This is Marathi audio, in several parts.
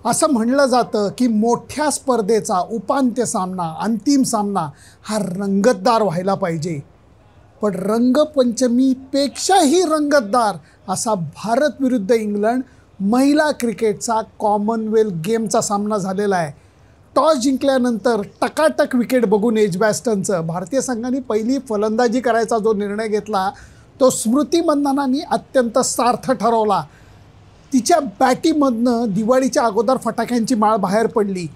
असं म्हणलं जातं की मोठ्या स्पर्धेचा उपांत्य सामना, अंतिम सामना हा रंगतदार व्हायला पाहिजे. पण रंगपंचमीपेक्षाही रंगतदार असा भारत विरुद्ध इंग्लंड महिला क्रिकेटचा कॉमनवेल्थ गेमचा सामना झालेला आहे. टॉस जिंकल्यानंतर टकाटक विकेट बघून एजबॅस्टनचं भारतीय संघाने पहिली फलंदाजी करायचा जो निर्णय घेतला तो स्मृती मंधानाने अत्यंत सार्थ ठरवला. तिच्या बॅटीमधनं दिवाळीच्या अगोदर फटाक्यांची माळ बाहेर पडली.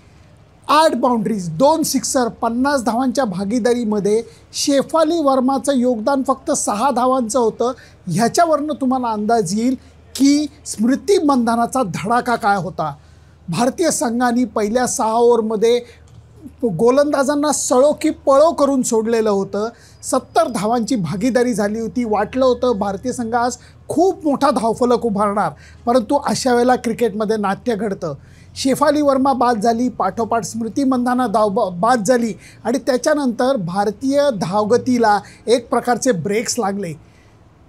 8 बाउंड्रीज, 2 सिक्सर, 50 धावांच्या भागीदारीमध्ये शेफाली वर्माचं योगदान फक्त 6 धावांचं होतं. ह्याच्यावरनं तुम्हाला अंदाज येईल की स्मृती मंधानाचा धडाका काय होता. भारतीय संघाने पहिल्या 6 ओव्हरमध्ये गोलंदाजांना सळो की पळो करून सोडलेलं होतं. 70 धावांची भागीदारी झाली होती. वाटलं होतं भारतीय संघ आज खूप मोठा धावफलक उभारणार, परंतु अशा वेळेला क्रिकेटमध्ये नाट्य घडतं. शेफाली वर्मा बाद झाली, पाठोपाठ स्मृती मंधाना बाद झाली आणि त्याच्यानंतर भारतीय धावगतीला एक प्रकारचे ब्रेक्स लागले.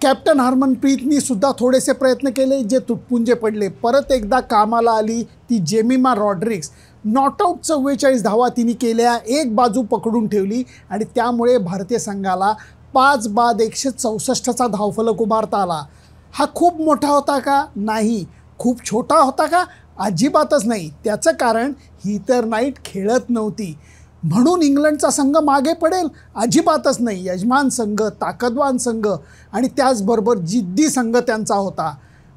कॅप्टन हरमनप्रीतनी सुद्धा थोडेसे प्रयत्न केले जे तुटपुंजे पडले. परत एकदा कामाला आली ती जेमिमा रॉड्रिग्स. नॉटआउट 44 धावा तिने केल्या, एक बाजू पकडून ठेवली आणि त्यामुळे भारतीय संघाला 5 बाद 164चा धावफलक उभारता आला. हा खूप मोठा होता का? नाही. खूप छोटा होता का? अजिबातच नाही. त्याचं कारण ही तर नाईट खेळत नव्हती म्हणून इंग्लंडचा संघ मागे पडेल? अजिबातच नाही. यजमान संघ, ताकदवान संघ आणि त्याचबरोबर जिद्दी संघ त्यांचा होता.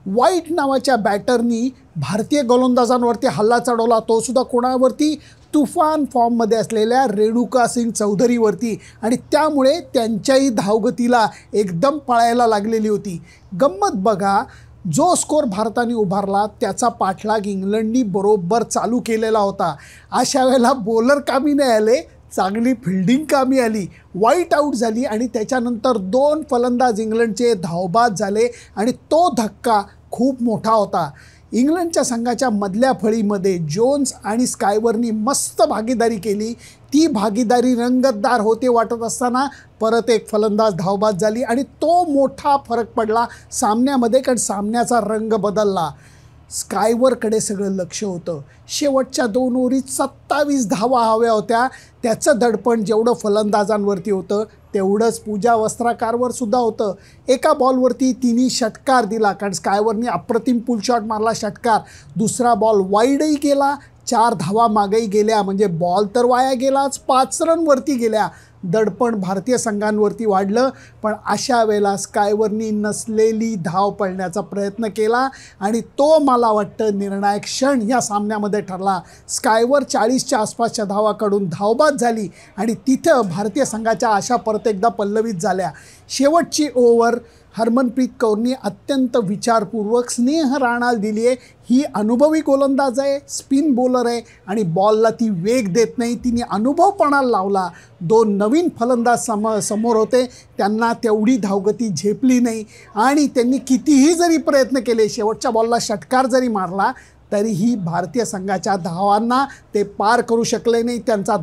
वाईट नावाच्या बॅटरनी भारतीय गोलंदाजांवरती हल्ला चढवला, तो सुद्धा कोणावरती? तुफान फॉर्ममध्ये असलेल्या रेणुका सिंग चौधरीवरती आणि त्यामुळे त्यांच्याही धावगतीला एकदम पळायला लागलेली होती. गंमत बघा, जो स्कोर भारताने उभारला त्याचा पाठलाग इंग्लंडनी बरोबर चालू केलेला होता. अशा वेळेला बॉलर कामी नाही आले, चांगली फिल्डिंग कामी आली. वाईट आऊट झाली आणि त्याच्यानंतर 2 फलंदाज इंग्लंडचे धावबाद झाले आणि तो धक्का खूप मोठा होता. इंग्लंडच्या संघाच्या मधल्या फळीमध्ये जोन्स आणि स्कायवरनी मस्त भागीदारी केली. ती भागीदारी रंगतदार होते वाटत असताना परत एक फलंदाज धावबाद झाली आणि तो मोठा फरक पडला सामन्यामध्ये, कारण सामन्याचा रंग बदलला. स्कायवरकडे सगळं लक्ष होतं. शेवटच्या 2 ओव्हरीत 27 धावा हव्या होत्या. त्याचं दडपण जेवढं फलंदाजांवरती होतं तेवढंच पूजा वस्त्राकारवर सुद्धा होतं. एका बॉलवरती तिने षटकार दिला, कारण स्कायवरनी अप्रतिम पुल शॉट मारला षटकार. दुसरा बॉल वाईडही गेला, 4 धावा मागेही गेल्या, म्हणजे बॉल तर वाया गेलाच, 5 रनवरती गेल्या. दडपण भारतीय संघांवरती वाढलं. पण अशा वेळेला स्कायवरनी नसलेली धाव पळण्याचा प्रयत्न केला आणि तो मला वाटतं निर्णायक क्षण ह्या सामन्यामध्ये ठरला. स्कायवर 40च्या आसपासच्या धावाकडून धावबाद झाली आणि तिथं भारतीय संघाच्या आशा परत एकदा पल्लवित झाल्या. शेवटची ओव्हर हरमनप्रीत कौरनी अत्यंत विचारपूर्वक स्नेह राणाला दिली आहे. ही अनुभवी गोलंदाज आहे, स्पिन बॉलर आहे आणि बॉलला ती वेग देत नाही. तिने अनुभव पणाला लावला. 2 नवीन फलंदाज समोर होते, त्यांना तेवढी धावगती झेपली नाही आणि त्यांनी कितीही जरी प्रयत्न केले, शेवटच्या बॉलला षटकार जरी मारला तरीही भारतीय संघाच्या धावांना ते पार करू शकले नाही. त्यांचा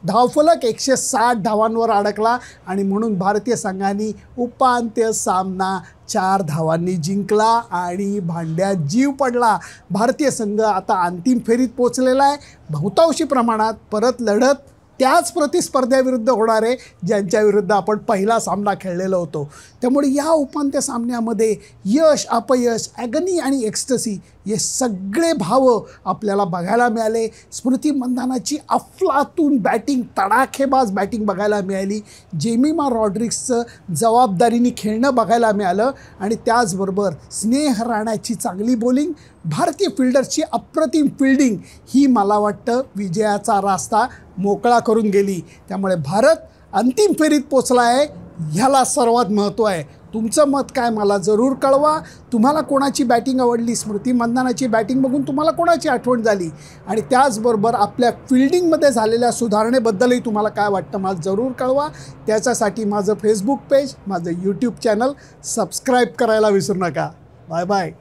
धावफलक 160 धावांवर अडकला आणि म्हणून भारतीय संघाने उपांत्य सामना 4 धावांनी जिंकला आणि भांड्यात जीव पडला. भारतीय संघ आता अंतिम फेरीत पोचलेला आहे. बहुतांशी प्रमाणात परत लढत त्याच प्रतिस्पर्ध्याविरुद्ध होणार आहे ज्यांच्याविरुद्ध आपण पहिला सामना खेळलेलो होतो. त्यामुळे या उपांत्य सामन्यामध्ये यश, अपयश, ॲगनी आणि एक्स्टसी हे सगळे भाव आपल्याला बघायला मिळाले. स्मृती मंधानाची अफलातून बॅटिंग, तडाखेबाज बॅटिंग बघायला मिळाली. जेमिमा रॉड्रिग्सचं जबाबदारीने खेळणं बघायला मिळालं आणि त्याचबरोबर स्नेह राणाची चांगली बॉलिंग, भारतीय फिल्डर्सची अप्रतिम फिल्डिंग ही मला वाटतं विजयाचा रास्ता मोकळा करून गेली. त्यामुळे भारत अंतिम फेरीत पोचला आहे, ह्याला सर्वात महत्त्व आहे. तुमचं मत काय मला जरूर कळवा. तुम्हाला कोणाची बॅटिंग आवडली? स्मृती मंधानाची बॅटिंग बघून तुम्हाला कोणाची आठवण झाली? आणि त्याचबरोबर आपल्या फिल्डिंगमध्ये झालेल्या सुधारणेबद्दलही तुम्हाला काय वाटतं मला जरूर कळवा. त्याच्यासाठी माझं फेसबुक पेज, माझं यूट्यूब चॅनल सबस्क्राईब करायला विसरू नका. Bye bye.